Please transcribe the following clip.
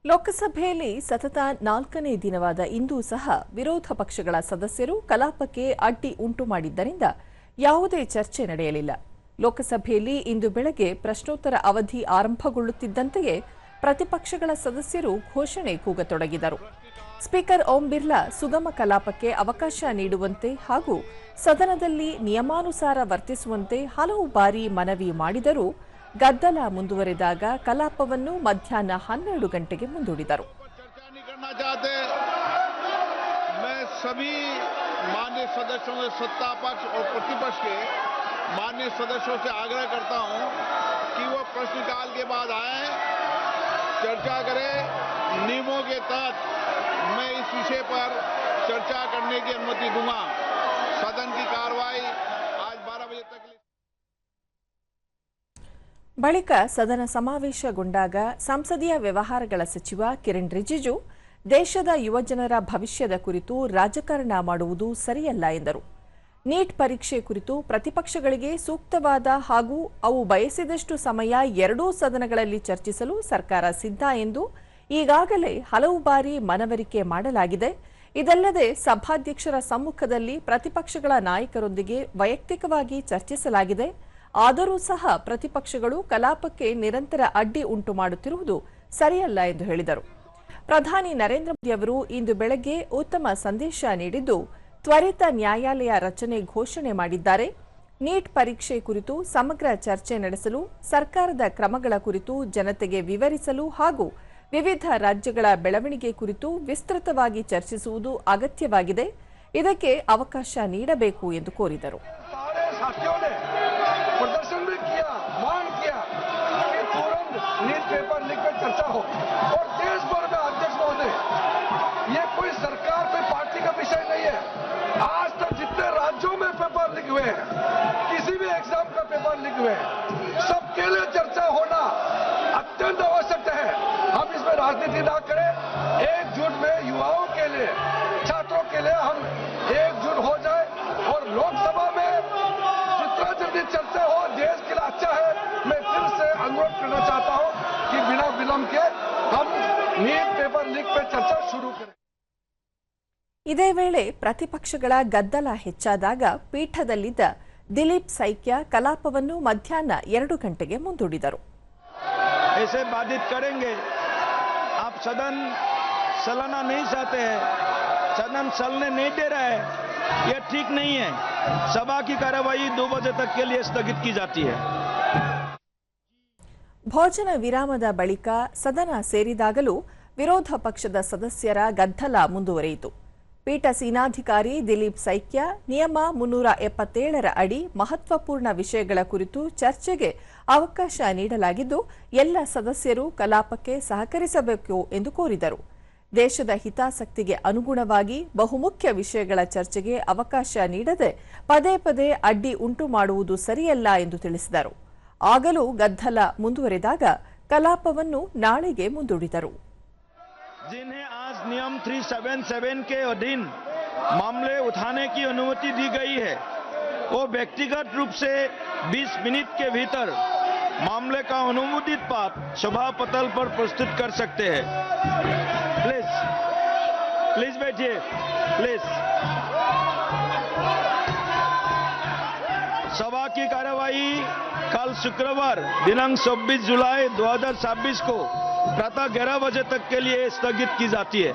ಲೋಕಸಭೆಯಲ್ಲಿ ಸತತ 4ನೇ ದಿನವಾದ ಇಂದು ಸಹ ವಿರೋಧ ಪಕ್ಷಗಳ ಸದಸ್ಯರು ಕಲಾಪಕ್ಕೆ ಅಡ್ಡಿ ಉಂಟು ಮಾಡಿದ್ದರಿಂದ ಯಾವುದೇ ಚರ್ಚೆ ನಡೆಯಲಿಲ್ಲ. ಲೋಕಸಭೆಯಲ್ಲಿ ಇಂದು ಬೆಳಗ್ಗೆ ಪ್ರಶ್ನೋತ್ತರ ಅವಧಿ ಆರಂಭಗೊಳ್ಳುತ್ತಿದ್ದಂತೆಯೇ ಪ್ರತಿಪಕ್ಷಗಳ ಸದಸ್ಯರು ಘೋಷಣೆ ಕೂಗತೊಡಗಿದರು. ಸ್ಪೀಕರ್ ಓಂ ಬಿರ್ಲಾ ಸುಗಮ ಕಲಾಪಕ್ಕೆ ಅವಕಾಶ ನೀಡುವಂತೆ ಹಾಗೂ ಸದನದಲ್ಲಿ ನಿಯಮಾನುಸಾರ ವರ್ತಿಸುವಂತೆ ಹಲವು ಬಾರಿ ಮನವಿ ಮಾಡಿದರೂ ಗದ್ದಲ ಮುಂದುವರೆದಾಗ ಕಲಾಪವನ್ನು ಮಧ್ಯಾಹ್ನ 12 ಗಂಟೆಗೆ ಮುಂದೂಡಿದರು. माननीय सदस्यों से सत्ता पक्ष और प्रतिपक्ष के माननीय सदस्यों से आग्रह करता हूं कि वो प्रश्नकाल के बाद आए, चर्चा करें। नियमों के तहत मैं इस विषय पर चर्चा करने की अनुमति दूंगा। सदन की कार्रवाई आज 12 बजे तक। ಬಳಿಕ ಸದನ ಸಮಾವೇಶಗೊಂಡಾಗ ಸಂಸದೀಯ ವ್ಯವಹಾರಗಳ ಸಚಿವ ಕಿರಣ್ ರಿಜಿಜು ದೇಶದ ಯುವಜನರ ಭವಿಷ್ಯದ ಕುರಿತು ರಾಜಕಾರಣ ಮಾಡುವುದು ಸರಿಯಲ್ಲ ಎಂದರು. ನೀಟ್ ಪರೀಕ್ಷೆ ಕುರಿತು ಪ್ರತಿಪಕ್ಷಗಳಿಗೆ ಸೂಕ್ತವಾದ ಹಾಗೂ ಅವು ಬಯಸಿದಷ್ಟು ಸಮಯ ಎರಡೂ ಸದನಗಳಲ್ಲಿ ಚರ್ಚಿಸಲು ಸರ್ಕಾರ ಸಿದ್ಧ ಎಂದು ಈಗಾಗಲೇ ಹಲವು ಬಾರಿ ಮನವರಿಕೆ ಮಾಡಲಾಗಿದೆ. ಇದಲ್ಲದೆ ಸಭಾಧ್ಯಕ್ಷರ ಸಮ್ಮುಖದಲ್ಲಿ ಪ್ರತಿಪಕ್ಷಗಳ ನಾಯಕರೊಂದಿಗೆ ವೈಯಕ್ತಿಕವಾಗಿ ಚರ್ಚಿಸಲಾಗಿದೆ. ಆದರೂ ಸಹ ಪ್ರತಿಪಕ್ಷಗಳು ಕಲಾಪಕ್ಕೆ ನಿರಂತರ ಅಡ್ಡಿ ಉಂಟು ಮಾಡುತ್ತಿರುವುದು ಸರಿಯಲ್ಲ ಎಂದು ಹೇಳಿದರು. ಪ್ರಧಾನಿ ನರೇಂದ್ರ ಮೋದಿ ಅವರು ಇಂದು ಬೆಳಗ್ಗೆ ಉತ್ತಮ ಸಂದೇಶ ನೀಡಿದ್ದು ತ್ವರಿತ ನ್ಯಾಯಾಲಯ ರಚನೆ ಘೋಷಣೆ ಮಾಡಿದ್ದಾರೆ. ನೀಟ್ ಪರೀಕ್ಷೆ ಕುರಿತು ಸಮಗ್ರ ಚರ್ಚೆ ನಡೆಸಲು ಸರ್ಕಾರದ ಕ್ರಮಗಳ ಕುರಿತು ಜನತೆಗೆ ವಿವರಿಸಲು ಹಾಗೂ ವಿವಿಧ ರಾಜ್ಯಗಳ ಬೆಳವಣಿಗೆ ಕುರಿತು ವಿಸ್ತೃತವಾಗಿ ಚರ್ಚಿಸುವುದು ಅಗತ್ಯವಾಗಿದೆ. ಇದಕ್ಕೆ ಅವಕಾಶ ನೀಡಬೇಕು ಎಂದು ಕೋರಿದರು. प्रदर्शन भी किया, मांग किया कि तुरंत नीट पेपर लीक पर चर्चा हो और देश भर में अध्यक्ष महोदय, ये कोई सरकार कोई पार्टी का विषय नहीं है। आज तक जितने राज्यों में पेपर लीक हुए हैं, किसी भी एग्जाम का पेपर लीक हुए हैं, सबके लिए चर्चा होना अत्यंत आवश्यक है। हम इसमें राजनीति ना करें, एकजुट में युवाओं के लिए, छात्रों के लिए हम एकजुट हो जाए और लोकसभा में जितना जल्दी चर्चा हो देश के लिए अच्छा है। मैं फिर से अनुरोध करना चाहता हूं कि बिना विलंब के हम नीट पेपर लीक पर चर्चा शुरू करें. ಇದೇ ವೇಳೆ ಪ್ರತಿಪಕ್ಷಗಳ ಗದ್ದಲ ಹೆಚ್ಚಾದಾಗ ಪೀಠದಲ್ಲಿದ್ದ ದಿಲೀಪ್ ಸೈಕ್ಯ ಕಲಾಪವನ್ನು ಮಧ್ಯಾಹ್ನ 2 ಗಂಟೆಗೆ ಮುಂದೂಡಿದರು. ऐसे बाधित करेंगे, आप सदन चलाना नहीं चाहते हैं, सदन चलने नहीं दे रहा है, यह ठीक नहीं है। सभा की कार्यवाही 2 बजे तक के लिए स्थगित की जाती है. ಭೋಜನ ವಿರಾಮದ ಬಳಿಕ ಸದನ ಸೇರಿದಾಗಲೂ ವಿರೋಧ ಪಕ್ಷದ ಸದಸ್ಯರ ಗದ್ದಲ ಮುಂದುವರಿಯಿತು. ಪೀಠಾಸೀನಾಧಿಕಾರಿ ದಿಲೀಪ್ ಸೈಕ್ಯ ನಿಯಮ 377 ಅಡಿ ಮಹತ್ವಪೂರ್ಣ ವಿಷಯಗಳ ಕುರಿತು ಚರ್ಚೆಗೆ ಅವಕಾಶ ನೀಡಲಾಗಿದ್ದು ಎಲ್ಲ ಸದಸ್ಯರು ಕಲಾಪಕ್ಕೆ ಸಹಕರಿಸಬೇಕು ಎಂದು ಕೋರಿದರು. ದೇಶದ ಹಿತಾಸಕ್ತಿಗೆ ಅನುಗುಣವಾಗಿ ಬಹುಮುಖ್ಯ ವಿಷಯಗಳ ಚರ್ಚೆಗೆ ಅವಕಾಶ ನೀಡದೆ ಪದೇ ಪದೇ ಅಡ್ಡಿ ಉಂಟು ಮಾಡುವುದು ಸರಿಯಲ್ಲ ಎಂದು ತಿಳಿಸಿದರು. ಆಗಲೂ ಗದ್ದಲ ಮುಂದುವರೆದಾಗ ಕಲಾಪವನ್ನು ನಾಳೆಗೆ ಮುಂದೂಡಿದರು. जिन्हें आज नियम 377 के अधीन मामले उठाने की अनुमति दी गई है, वो व्यक्तिगत रूप से 20 मिनट के भीतर मामले का अनुमोदित पाठ सभा पटल पर प्रस्तुत कर सकते हैं. प्लीज बैठिए, प्लीज. सभा की कार्यवाही कल शुक्रवार दिनांक 26 जुलाई 2026 को प्रातः 11 बजे तक के लिए स्थगित की जाती है.